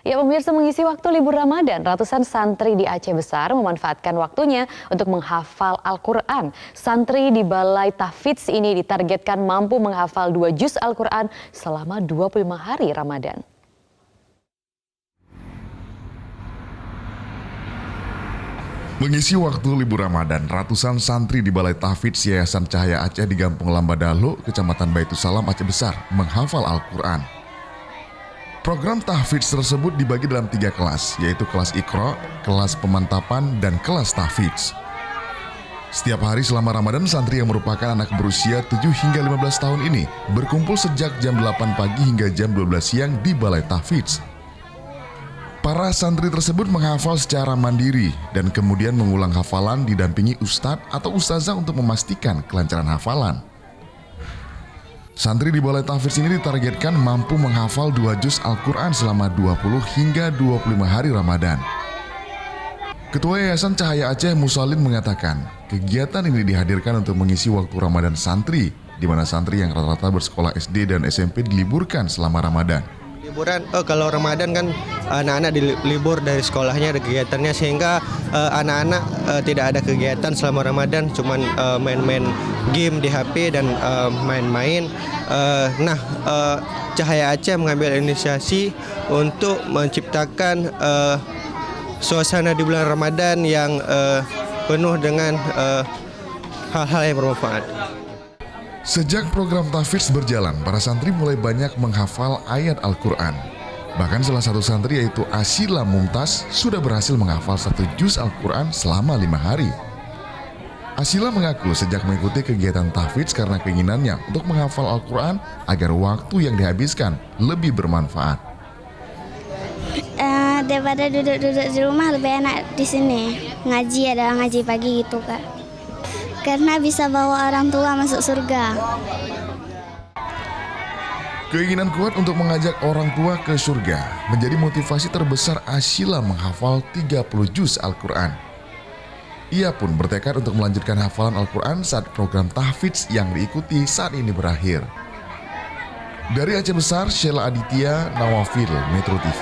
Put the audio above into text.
Ya pemirsa, mengisi waktu libur Ramadan, ratusan santri di Aceh Besar memanfaatkan waktunya untuk menghafal Al-Quran. Santri di Balai Tahfidz ini ditargetkan mampu menghafal 2 juz Al-Quran selama 25 hari Ramadan. Mengisi waktu libur Ramadan, ratusan santri di Balai Tahfidz Yayasan Cahaya Aceh di Gampung Lambadalo, Kecamatan Baitussalam, Aceh Besar, menghafal Al-Quran. Program tahfidz tersebut dibagi dalam 3 kelas, yaitu kelas Iqra, kelas pemantapan, dan kelas tahfidz. Setiap hari selama Ramadan, santri yang merupakan anak berusia 7 hingga 15 tahun ini berkumpul sejak jam 8 pagi hingga jam 12 siang di Balai Tahfidz. Para santri tersebut menghafal secara mandiri dan kemudian mengulang hafalan didampingi ustadz atau ustazah untuk memastikan kelancaran hafalan. Santri di Balai Tahfidz ini ditargetkan mampu menghafal 2 juz Al-Quran selama 20 hingga 25 hari Ramadan. Ketua Yayasan Cahaya Aceh Musalin mengatakan, kegiatan ini dihadirkan untuk mengisi waktu Ramadan santri, di mana santri yang rata-rata bersekolah SD dan SMP diliburkan selama Ramadan. Liburan, kalau Ramadan kan anak-anak dilibur dari sekolahnya, ada kegiatannya, sehingga anak-anak tidak ada kegiatan selama Ramadan, cuman main-main game di HP dan main-main. Cahaya Aceh mengambil inisiasi untuk menciptakan suasana di bulan Ramadan yang penuh dengan hal-hal yang bermanfaat. Sejak program tahfidz berjalan, para santri mulai banyak menghafal ayat Al-Quran. Bahkan salah satu santri yaitu Asila Mumtaz sudah berhasil menghafal 1 juz Al-Quran selama 5 hari. Asila mengaku sejak mengikuti kegiatan tahfidz karena keinginannya untuk menghafal Al-Quran agar waktu yang dihabiskan lebih bermanfaat. Daripada duduk-duduk di rumah, lebih enak di sini. Ada ngaji pagi gitu, Kak. Karena bisa bawa orang tua masuk surga. Keinginan kuat untuk mengajak orang tua ke surga menjadi motivasi terbesar Asila menghafal 30 juz Al-Quran. Ia pun bertekad untuk melanjutkan hafalan Al-Quran saat program tahfidz yang diikuti saat ini berakhir. Dari Aceh Besar, Sheila Aditya, Nawafil, Metro TV.